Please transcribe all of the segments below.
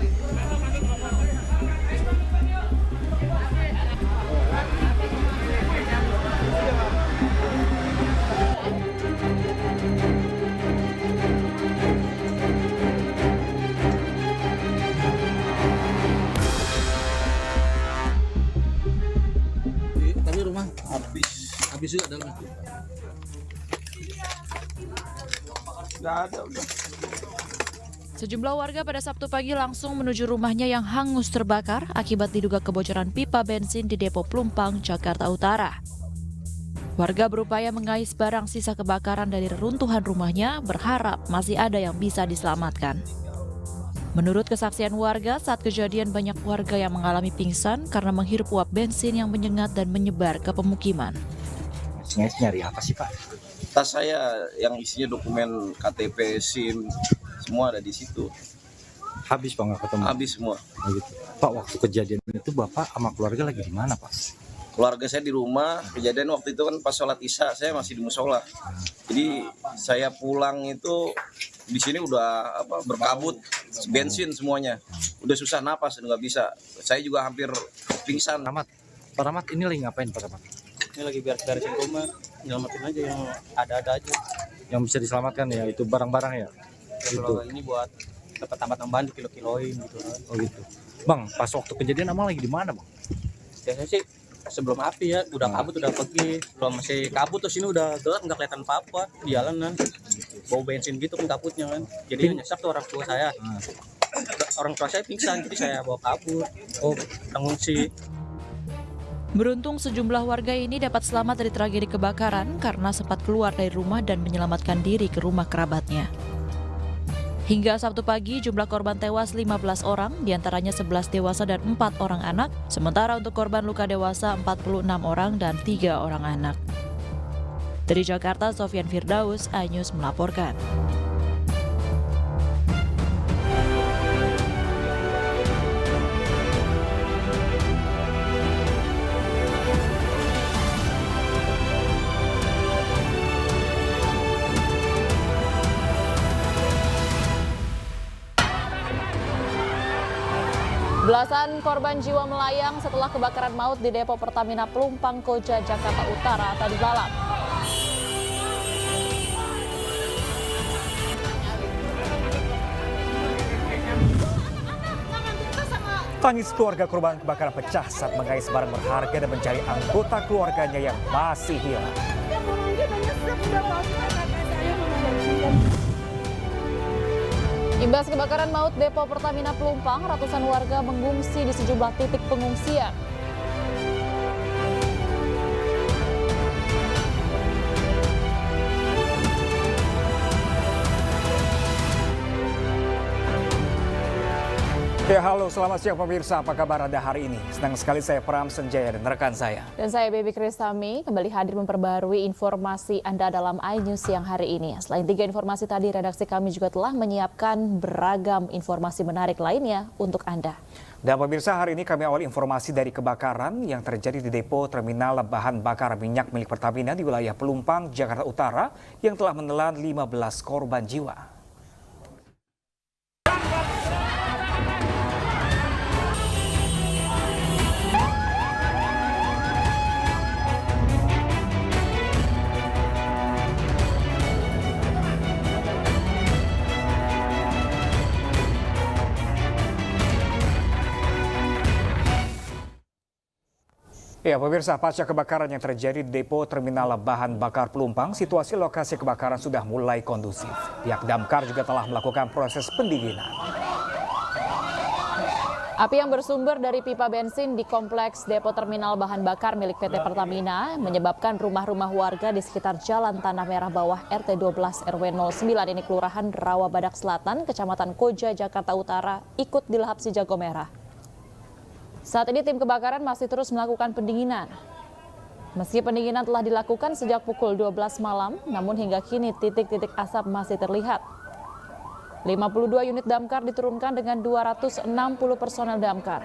Tapi rumah habis juga dalamnya. Nggak ada udah. Sejumlah warga pada Sabtu pagi langsung menuju rumahnya yang hangus terbakar akibat diduga kebocoran pipa bensin di Depo Pelumpang, Jakarta Utara. Warga berupaya mengais barang sisa kebakaran dari reruntuhan rumahnya, berharap masih ada yang bisa diselamatkan. Menurut kesaksian warga, saat kejadian banyak warga yang mengalami pingsan karena menghirup uap bensin yang menyengat dan menyebar ke pemukiman. Nyari apa sih, Pak? Tas saya yang isinya dokumen KTP, SIM, semua ada di situ. Habis Pak, nggak ketemu? Habis semua. Oh, gitu. Pak, waktu kejadian itu Bapak sama keluarga lagi di mana, Pak? Keluarga saya di rumah, kejadian waktu itu kan pas sholat Isya, saya masih di musola. Jadi saya pulang itu di sini udah berkabut bensin semuanya. Udah susah napas, udah nggak bisa. Saya juga hampir pingsan. Pak Rahmat, ini lagi ngapain Pak Rahmat? Ini lagi beres-beresin rumah, nyelamatin aja yang ada-ada aja. Yang bisa diselamatkan ya, itu barang-barang ya? Kalau ini buat dapat tambahan dikilo-kiloin gitu kan. Oh gitu. Bang, pas waktu kejadian Amal lagi di mana, Bang? Biasanya sih sebelum api ya, udah kabut udah pergi. Belum masih kabut terus ini udah gelap, nggak kelihatan apa-apa di jalanan. Bau bensin gitu kan kabutnya kan. Jadi nyesek tuh orang tua saya. Orang tua saya pingsan, jadi saya bawa kabur. Oh, ngungsi. Beruntung sejumlah warga ini dapat selamat dari tragedi kebakaran karena sempat keluar dari rumah dan menyelamatkan diri ke rumah kerabatnya. Hingga Sabtu pagi, jumlah korban tewas 15 orang, diantaranya 11 dewasa dan 4 orang anak, sementara untuk korban luka dewasa 46 orang dan 3 orang anak. Dari Jakarta, Sofyan Firdaus, iNews melaporkan. Belasan korban jiwa melayang setelah kebakaran maut di Depo Pertamina Pelumpang Koja, Jakarta Utara tadi malam. Tangis keluarga korban kebakaran pecah saat mengais barang berharga dan mencari anggota keluarganya yang masih hilang. Imbas kebakaran maut Depo Pertamina Pelumpang, ratusan warga mengungsi di sejumlah titik pengungsian. Ya, halo, selamat siang pemirsa. Apa kabar Anda hari ini? Senang sekali saya Pram Senjaya dan rekan saya. Dan saya Baby Kristami kembali hadir memperbarui informasi Anda dalam iNews siang hari ini. Selain 3 informasi tadi, redaksi kami juga telah menyiapkan beragam informasi menarik lainnya untuk Anda. Dan pemirsa, hari ini kami awal informasi dari kebakaran yang terjadi di depo terminal bahan bakar minyak milik Pertamina di wilayah Pelumpang, Jakarta Utara yang telah menelan 15 korban jiwa. Ya, pemirsa, pasca kebakaran yang terjadi di depo terminal bahan bakar Pelumpang, situasi lokasi kebakaran sudah mulai kondusif. Pihak damkar juga telah melakukan proses pendinginan. Api yang bersumber dari pipa bensin di kompleks depo terminal bahan bakar milik PT Pertamina menyebabkan rumah-rumah warga di sekitar Jalan Tanah Merah Bawah RT 12 RW 09 ini Kelurahan Rawabadak Selatan, Kecamatan Koja, Jakarta Utara ikut dilahap si jago merah. Saat ini tim kebakaran masih terus melakukan pendinginan. Meski pendinginan telah dilakukan sejak pukul 12 malam, namun hingga kini titik-titik asap masih terlihat. 52 unit damkar diturunkan dengan 260 personel damkar.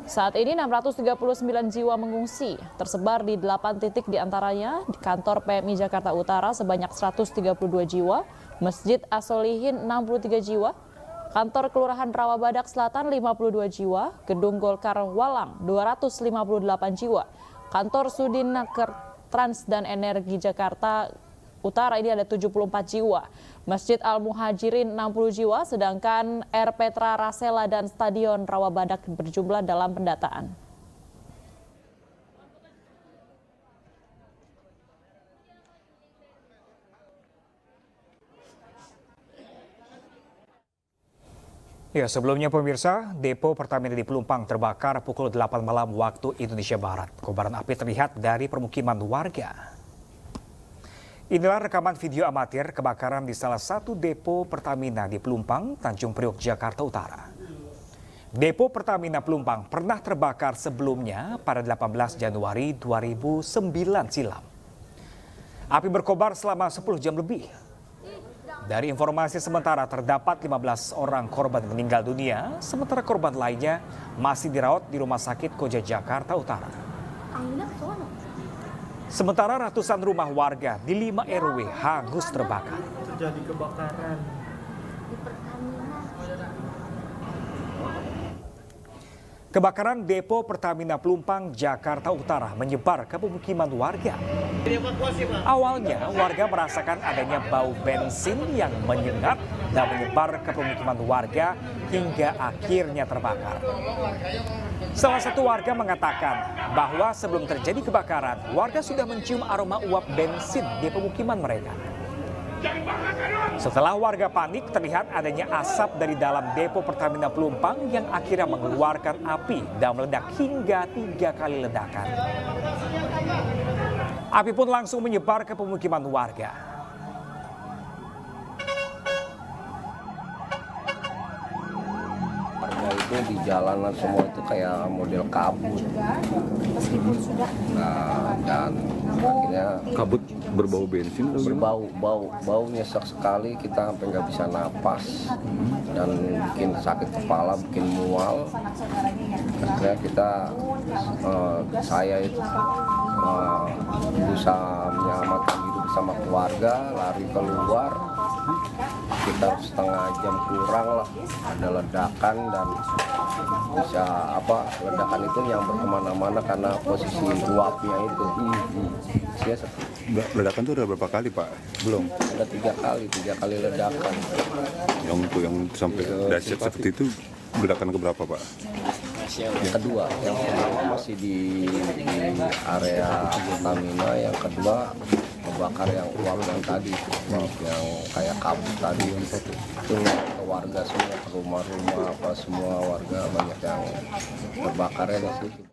Saat ini 639 jiwa mengungsi, tersebar di 8 titik diantaranya di kantor PMI Jakarta Utara sebanyak 132 jiwa, Masjid As-Solihin 63 jiwa, Kantor Kelurahan Rawabadak Selatan 52 jiwa, Gedung Golkar Walang 258 jiwa, Kantor Sudinaker Trans dan Energi Jakarta Utara ini ada 74 jiwa, Masjid Al-Muhajirin 60 jiwa, sedangkan R. Petra Rasela dan Stadion Rawabadak berjumlah dalam pendataan. Ya, sebelumnya pemirsa, depo Pertamina di Pelumpang terbakar pukul 8 malam waktu Indonesia Barat. Kobaran api terlihat dari permukiman warga. Inilah rekaman video amatir kebakaran di salah satu depo Pertamina di Pelumpang, Tanjung Priok, Jakarta Utara. Depo Pertamina Pelumpang pernah terbakar sebelumnya pada 18 Januari 2009 silam. Api berkobar selama 10 jam lebih. Dari informasi sementara terdapat 15 orang korban meninggal dunia, sementara korban lainnya masih dirawat di Rumah Sakit Koja Jakarta Utara. Sementara ratusan rumah warga di 5 RW hangus terbakar. Terjadi kebakaran di Pertamina. Kebakaran depo Pertamina Pelumpang, Jakarta Utara menyebar ke pemukiman warga. Awalnya warga merasakan adanya bau bensin yang menyengat dan menyebar ke pemukiman warga hingga akhirnya terbakar. Salah satu warga mengatakan bahwa sebelum terjadi kebakaran, warga sudah mencium aroma uap bensin di pemukiman mereka. Setelah warga panik, terlihat adanya asap dari dalam depo Pertamina Pelumpang yang akhirnya mengeluarkan api dan meledak hingga 3 kali ledakan. Api pun langsung menyebar ke pemukiman warga. Warga itu di jalanan semua itu kayak model kabut. Nah, dan akhirnya kabut berbau bensin, bau nyesek sekali, kita sampai nggak bisa napas dan bikin sakit kepala, bikin mual. Akhirnya saya itu berusaha menyelamatkan diri bersama keluarga, lari keluar. Sekitar setengah jam kurang lah ada ledakan dan bisa ledakan itu yang kemana-mana karena posisi uapnya itu. Ledakan itu udah berapa kali, Pak? Belum? Ada 3 kali ledakan. Yang sampai dahsyat seperti itu ledakan keberapa, Pak? Yang kedua, yang pertama masih di area Pertamina, yang kedua kebakar yang uap yang tadi, yang kayak kabut tadi itu ke warga semua, ke rumah-rumah semua warga banyak yang terbakarnya di situ.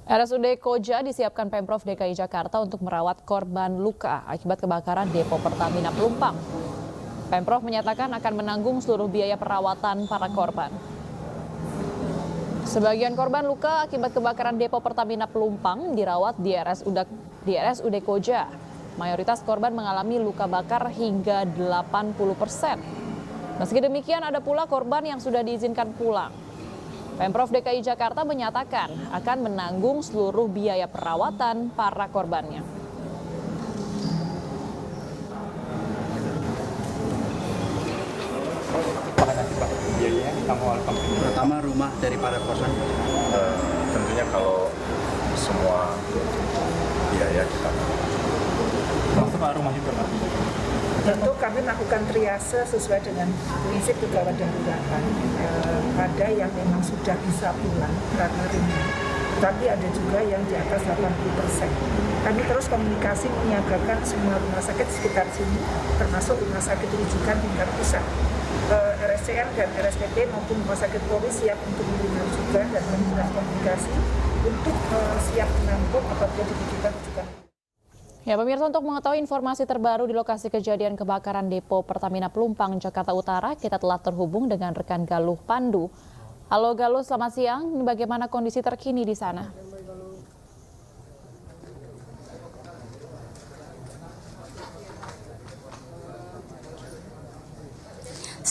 RSUD Koja disiapkan Pemprov DKI Jakarta untuk merawat korban luka akibat kebakaran depo Pertamina Pelumpang. Pemprov menyatakan akan menanggung seluruh biaya perawatan para korban. Sebagian korban luka akibat kebakaran depo Pertamina Pelumpang dirawat di RSUD Koja. Mayoritas korban mengalami luka bakar hingga 80%. Meski demikian, ada pula korban yang sudah diizinkan pulang. Pemprov DKI Jakarta menyatakan akan menanggung seluruh biaya perawatan para korbannya. Pertama rumah daripada korban. Tentunya kalau semua biaya kita rumah juga, Pak. Tentu kami melakukan triase sesuai dengan prinsip kegawat daruratan. Ada yang memang sudah bisa pulang karena ringan, tapi ada juga yang di atas 80%. Kami terus komunikasi menyiagakan semua rumah sakit sekitar sini, termasuk rumah sakit rujukan tingkat pusat. RSCM dan RSPP maupun rumah sakit Polri siap untuk menerima rujukan dan melakukan komunikasi untuk siap menampung apabila dibutuhkan rujukan. Ya, pemirsa, untuk mengetahui informasi terbaru di lokasi kejadian kebakaran depo Pertamina Pelumpang, Jakarta Utara, kita telah terhubung dengan rekan Galuh Pandu. Halo Galuh, selamat siang. Bagaimana kondisi terkini di sana?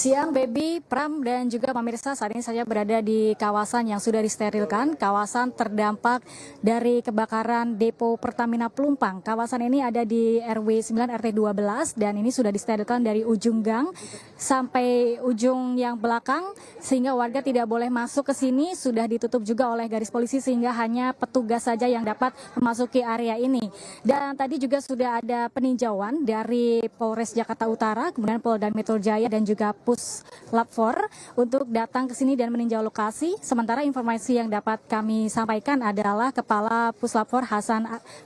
Siang, Baby, Pram, dan juga pemirsa, saat ini saya berada di kawasan yang sudah disterilkan, kawasan terdampak dari kebakaran depo Pertamina Pelumpang. Kawasan ini ada di RW 9 RT 12 dan ini sudah disterilkan dari ujung gang sampai ujung yang belakang sehingga warga tidak boleh masuk ke sini, sudah ditutup juga oleh garis polisi sehingga hanya petugas saja yang dapat memasuki area ini. Dan tadi juga sudah ada peninjauan dari Polres Jakarta Utara, kemudian Polda Metro Jaya dan juga Puslap 4 untuk datang ke sini dan meninjau lokasi. Sementara informasi yang dapat kami sampaikan adalah Kepala Puslap 4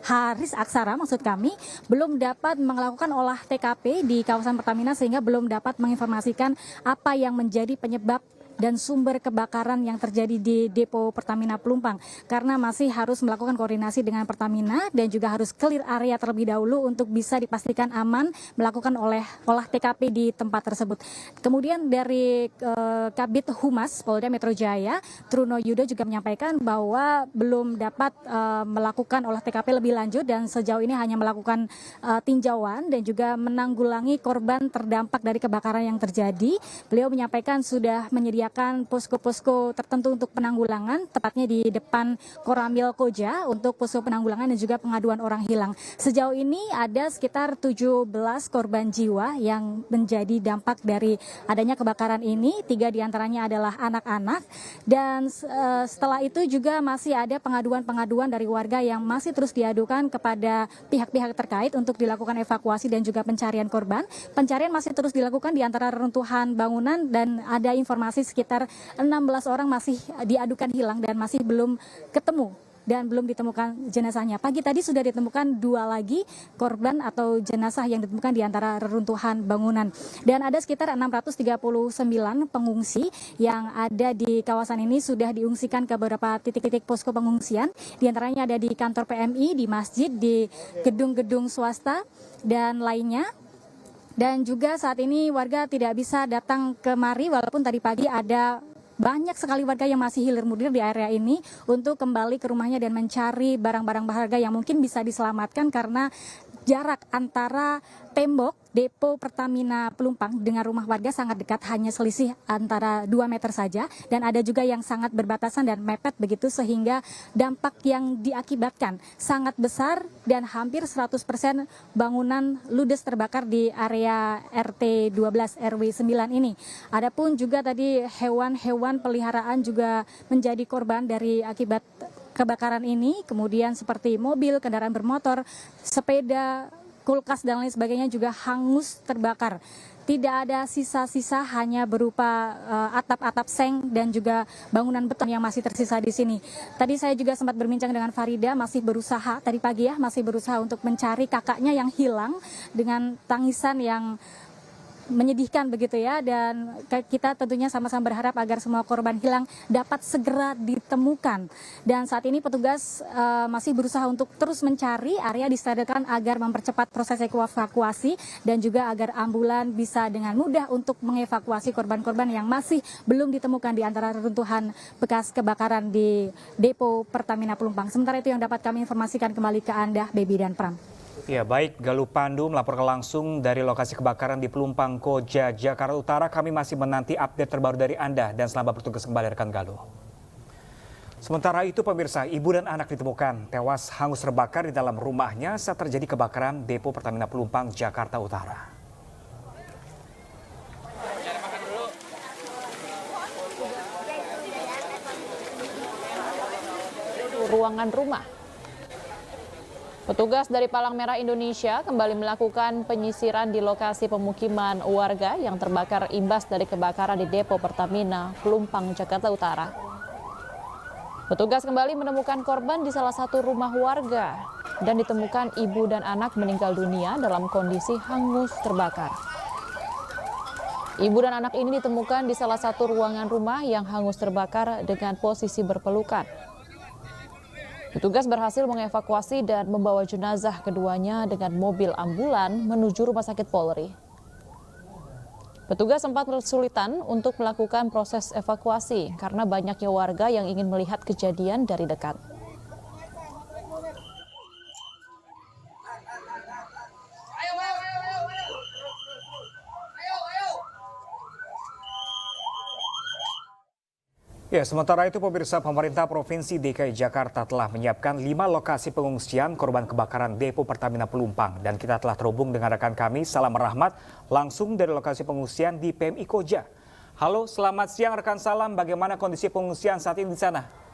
Haris Aksara maksud kami belum dapat melakukan olah TKP di kawasan Pertamina sehingga belum dapat menginformasikan apa yang menjadi penyebab dan sumber kebakaran yang terjadi di depo Pertamina Pelumpang karena masih harus melakukan koordinasi dengan Pertamina dan juga harus clear area terlebih dahulu untuk bisa dipastikan aman melakukan olah TKP di tempat tersebut. Kemudian dari Kabid Humas Polda Metro Jaya, Truno Yudo juga menyampaikan bahwa belum dapat melakukan olah TKP lebih lanjut dan sejauh ini hanya melakukan tinjauan dan juga menanggulangi korban terdampak dari kebakaran yang terjadi. Beliau menyampaikan sudah menyediakan posko-posko tertentu untuk penanggulangan, tepatnya di depan Koramil Koja untuk posko penanggulangan dan juga pengaduan orang hilang. Sejauh ini ada sekitar 17 korban jiwa yang menjadi dampak dari adanya kebakaran ini. 3 diantaranya adalah anak-anak dan setelah itu juga masih ada pengaduan-pengaduan dari warga yang masih terus diadukan kepada pihak-pihak terkait untuk dilakukan evakuasi dan juga pencarian korban. Pencarian masih terus dilakukan di antara reruntuhan bangunan dan ada informasi sekitar 16 orang masih diadukan hilang dan masih belum ketemu dan belum ditemukan jenazahnya. Pagi tadi sudah ditemukan 2 lagi korban atau jenazah yang ditemukan di antara reruntuhan bangunan. Dan ada sekitar 639 pengungsi yang ada di kawasan ini sudah diungsikan ke beberapa titik-titik posko pengungsian. Di antaranya ada di kantor PMI, di masjid, di gedung-gedung swasta dan lainnya. Dan juga saat ini warga tidak bisa datang kemari walaupun tadi pagi ada banyak sekali warga yang masih hilir-mudir di area ini untuk kembali ke rumahnya dan mencari barang-barang berharga yang mungkin bisa diselamatkan karena jarak antara tembok depo Pertamina Pelumpang dengan rumah warga sangat dekat, hanya selisih antara 2 meter saja dan ada juga yang sangat berbatasan dan mepet begitu sehingga dampak yang diakibatkan sangat besar dan hampir 100% bangunan ludes terbakar di area RT 12 RW 9 ini. Adapun juga tadi hewan-hewan peliharaan juga menjadi korban dari akibat kebakaran ini, kemudian seperti mobil, kendaraan bermotor, sepeda, kulkas dan lain sebagainya juga hangus terbakar. Tidak ada sisa-sisa, hanya berupa atap-atap seng dan juga bangunan beton yang masih tersisa di sini. Tadi saya juga sempat berbincang dengan Farida, masih berusaha tadi pagi ya, masih berusaha untuk mencari kakaknya yang hilang dengan tangisan yang menyedihkan begitu ya, dan kita tentunya sama-sama berharap agar semua korban hilang dapat segera ditemukan. Dan saat ini petugas masih berusaha untuk terus mencari area disterilkan agar mempercepat proses evakuasi dan juga agar ambulan bisa dengan mudah untuk mengevakuasi korban-korban yang masih belum ditemukan di antara reruntuhan bekas kebakaran di depo Pertamina Pelumpang. Sementara itu yang dapat kami informasikan kembali ke Anda, Baby dan Pram. Ya baik, Galuh Pandu melaporkan langsung dari lokasi kebakaran di Pelumpang Koja, Jakarta Utara. Kami masih menanti update terbaru dari Anda dan selamat bertugas kembali rekan Galuh. Sementara itu pemirsa, ibu dan anak ditemukan tewas hangus terbakar di dalam rumahnya saat terjadi kebakaran depo Pertamina Pelumpang, Jakarta Utara. Ruangan rumah. Petugas dari Palang Merah Indonesia kembali melakukan penyisiran di lokasi pemukiman warga yang terbakar imbas dari kebakaran di depo Pertamina Pelumpang, Jakarta Utara. Petugas kembali menemukan korban di salah satu rumah warga dan ditemukan ibu dan anak meninggal dunia dalam kondisi hangus terbakar. Ibu dan anak ini ditemukan di salah satu ruangan rumah yang hangus terbakar dengan posisi berpelukan. Petugas berhasil mengevakuasi dan membawa jenazah keduanya dengan mobil ambulan menuju Rumah Sakit Polri. Petugas sempat kesulitan untuk melakukan proses evakuasi karena banyaknya warga yang ingin melihat kejadian dari dekat. Ya, sementara itu pemirsa, pemerintah Provinsi DKI Jakarta telah menyiapkan 5 lokasi pengungsian korban kebakaran depo Pertamina Pelumpang. Dan kita telah terhubung dengan rekan kami, Salam Rahmat, langsung dari lokasi pengungsian di PMI Koja. Halo, selamat siang rekan Salam, bagaimana kondisi pengungsian saat ini di sana?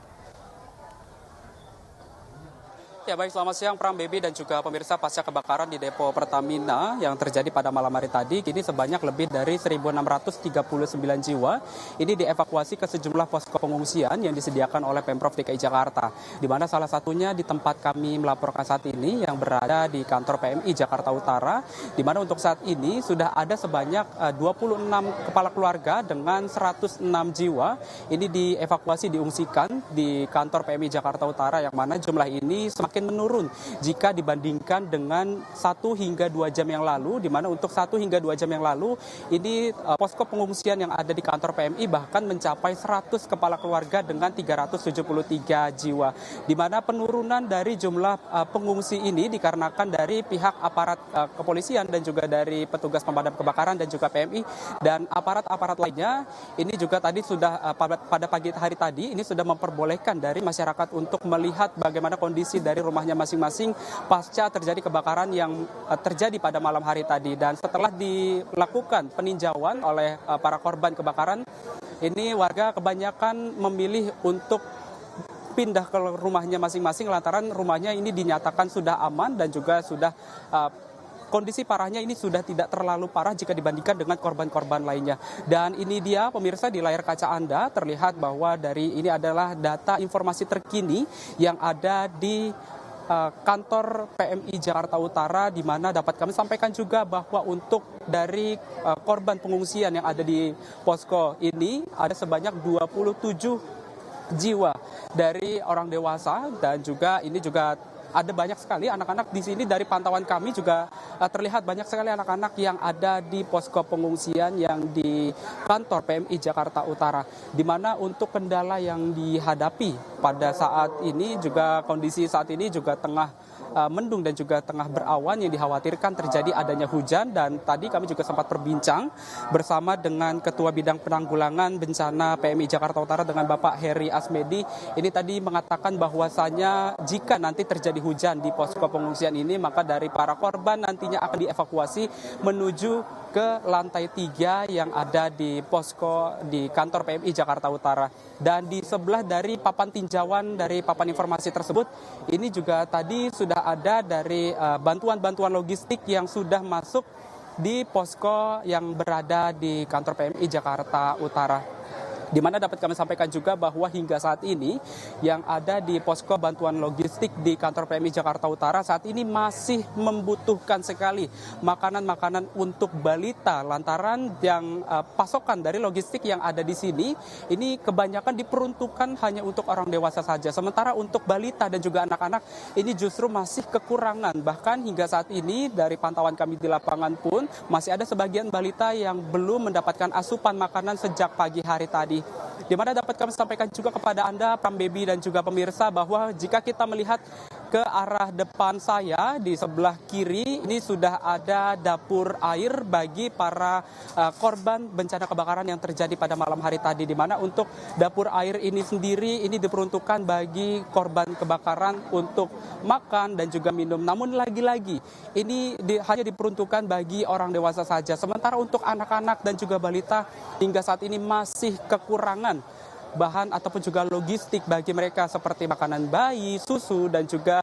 Ya baik, selamat siang Pram, Baby dan juga pemirsa. Pasca kebakaran di depo Pertamina yang terjadi pada malam hari tadi, kini sebanyak lebih dari 1.639 jiwa ini dievakuasi ke sejumlah posko pengungsian yang disediakan oleh Pemprov DKI Jakarta. Di mana salah satunya di tempat kami melaporkan saat ini yang berada di kantor PMI Jakarta Utara, di mana untuk saat ini sudah ada sebanyak 26 kepala keluarga dengan 106 jiwa ini dievakuasi, diungsikan di kantor PMI Jakarta Utara, yang mana jumlah ini semakin menurun jika dibandingkan dengan 1 hingga 2 jam yang lalu, di mana untuk 1 hingga 2 jam yang lalu ini posko pengungsian yang ada di kantor PMI bahkan mencapai 100 kepala keluarga dengan 373 jiwa, di mana penurunan dari jumlah pengungsi ini dikarenakan dari pihak aparat kepolisian dan juga dari petugas pemadam kebakaran dan juga PMI dan aparat-aparat lainnya. Ini juga tadi sudah pada pagi hari tadi ini sudah memperbolehkan dari masyarakat untuk melihat bagaimana kondisi dari rumahnya masing-masing pasca terjadi kebakaran yang terjadi pada malam hari tadi. Dan setelah dilakukan peninjauan oleh para korban kebakaran, ini warga kebanyakan memilih untuk pindah ke rumahnya masing-masing lantaran rumahnya ini dinyatakan sudah aman dan juga sudah kondisi parahnya ini sudah tidak terlalu parah jika dibandingkan dengan korban-korban lainnya. Dan ini dia pemirsa, di layar kaca Anda terlihat bahwa dari ini adalah data informasi terkini yang ada di kantor PMI Jakarta Utara, di mana dapat kami sampaikan juga bahwa untuk dari korban pengungsian yang ada di posko ini ada sebanyak 27 jiwa dari orang dewasa dan juga ini juga ada banyak sekali anak-anak di sini. Dari pantauan kami juga terlihat banyak sekali anak-anak yang ada di posko pengungsian yang di kantor PMI Jakarta Utara, di mana untuk kendala yang dihadapi pada saat ini juga kondisi saat ini juga tengah mendung dan juga tengah berawan yang dikhawatirkan terjadi adanya hujan. Dan tadi kami juga sempat berbincang bersama dengan Ketua Bidang Penanggulangan Bencana PMI Jakarta Utara dengan Bapak Heri Asmedi. Ini tadi mengatakan bahwasanya jika nanti terjadi hujan di posko pengungsian ini, maka dari para korban nantinya akan dievakuasi menuju ke lantai 3 yang ada di posko di kantor PMI Jakarta Utara. Dan di sebelah dari papan tinjauan dari papan informasi tersebut, ini juga tadi sudah ada dari bantuan-bantuan logistik yang sudah masuk di posko yang berada di kantor PMI Jakarta Utara. Di mana dapat kami sampaikan juga bahwa hingga saat ini yang ada di posko bantuan logistik di kantor PMI Jakarta Utara saat ini masih membutuhkan sekali makanan-makanan untuk balita, lantaran yang pasokan dari logistik yang ada di sini ini kebanyakan diperuntukkan hanya untuk orang dewasa saja. Sementara untuk balita dan juga anak-anak ini justru masih kekurangan. Bahkan hingga saat ini dari pantauan kami di lapangan pun masih ada sebagian balita yang belum mendapatkan asupan makanan sejak pagi hari tadi. Di mana dapat kami sampaikan juga kepada Anda, Pram, Baby dan juga pemirsa, bahwa jika kita melihat ke arah depan saya di sebelah kiri ini sudah ada dapur air bagi para korban bencana kebakaran yang terjadi pada malam hari tadi, di mana untuk dapur air ini sendiri ini diperuntukkan bagi korban kebakaran untuk makan dan juga minum. Namun lagi-lagi ini hanya diperuntukkan bagi orang dewasa saja. Sementara untuk anak-anak dan juga balita hingga saat ini masih kekurangan bahan ataupun juga logistik bagi mereka seperti makanan bayi, susu dan juga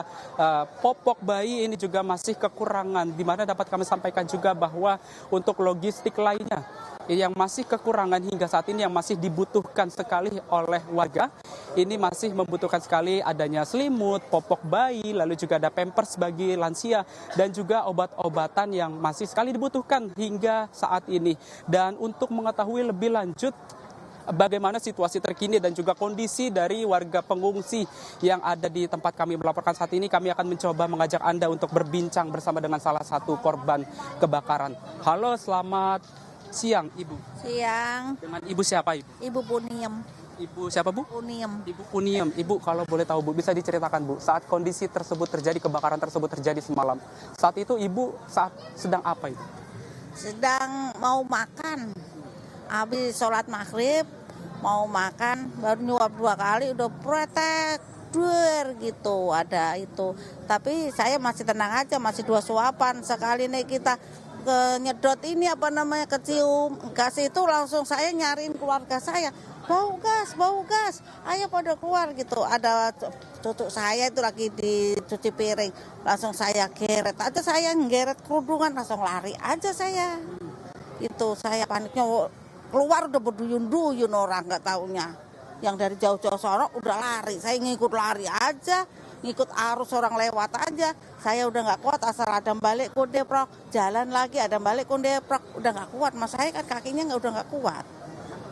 popok bayi ini juga masih kekurangan, di mana dapat kami sampaikan juga bahwa untuk logistik lainnya yang masih kekurangan hingga saat ini yang masih dibutuhkan sekali oleh warga ini masih membutuhkan sekali adanya selimut, popok bayi, lalu juga ada pampers bagi lansia dan juga obat-obatan yang masih sekali dibutuhkan hingga saat ini. Dan untuk mengetahui lebih lanjut bagaimana situasi terkini dan juga kondisi dari warga pengungsi yang ada di tempat kami melaporkan saat ini, kami akan mencoba mengajak Anda untuk berbincang bersama dengan salah satu korban kebakaran. Halo, selamat siang Ibu. Siang. Dengan Ibu siapa Ibu? Ibu Puniem. Ibu siapa Bu? Puniem. Ibu Puniem. Ibu kalau boleh tahu Bu, bisa diceritakan Bu, saat kondisi tersebut terjadi, kebakaran tersebut terjadi semalam, saat itu Ibu saat sedang apa itu? Sedang mau makan. Habis sholat maghrib, mau makan baru nyuap 2 kali udah pretek gitu ada itu. Tapi saya masih tenang aja, masih 2 suapan. Sekali nih kita nyedot ini kecium gas itu langsung saya nyariin keluarga saya. Bau gas, ayo pada keluar gitu. Ada cucu saya itu lagi dicuci piring, langsung saya geret aja, saya ngeret kerudungan langsung lari aja saya. Itu saya paniknya keluar udah berduyun-duyun orang nggak taunya. Yang dari jauh-jauh sono udah lari, saya ngikut lari aja, ngikut arus orang lewat aja. Saya udah nggak kuat, asal ada balik Kondeprok, jalan lagi ada balik Kondeprok, udah nggak kuat. Mas saya kan kakinya udah nggak kuat,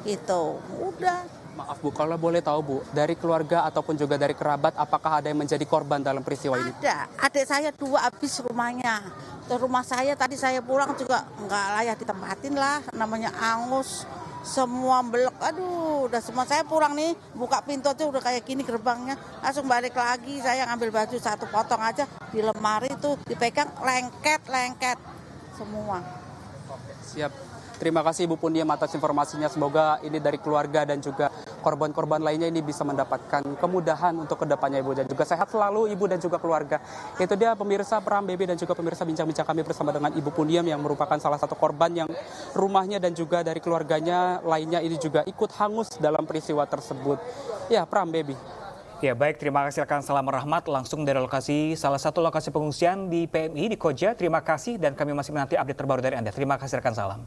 gitu. Udah. Maaf Bu, kalau boleh tahu Bu, dari keluarga ataupun juga dari kerabat, apakah ada yang menjadi korban dalam peristiwa ini? Ada, adik saya 2 habis rumahnya. Terus rumah saya tadi saya pulang juga nggak layak ditempatin lah, namanya angus. Semua belok, aduh, udah semua. Saya pulang nih, buka pintu aja udah kayak gini gerbangnya, langsung balik lagi. Saya ngambil baju 1 potong aja di lemari itu, dipegang lengket semua. Oke, siap. Terima kasih Ibu Pundiam atas informasinya. Semoga ini dari keluarga dan juga korban-korban lainnya ini bisa mendapatkan kemudahan untuk kedepannya Ibu. Dan juga sehat selalu Ibu dan juga keluarga. Itu dia pemirsa Pram Baby dan juga pemirsa bincang-bincang kami bersama dengan Ibu Pundiam yang merupakan salah satu korban yang rumahnya dan juga dari keluarganya lainnya ini juga ikut hangus dalam peristiwa tersebut. Ya, Pram Baby. Ya baik, terima kasih rekan Salam Rahmat langsung dari lokasi salah satu lokasi pengungsian di PMI di Koja. Terima kasih dan kami masih menanti update terbaru dari Anda. Terima kasih rekan Salam.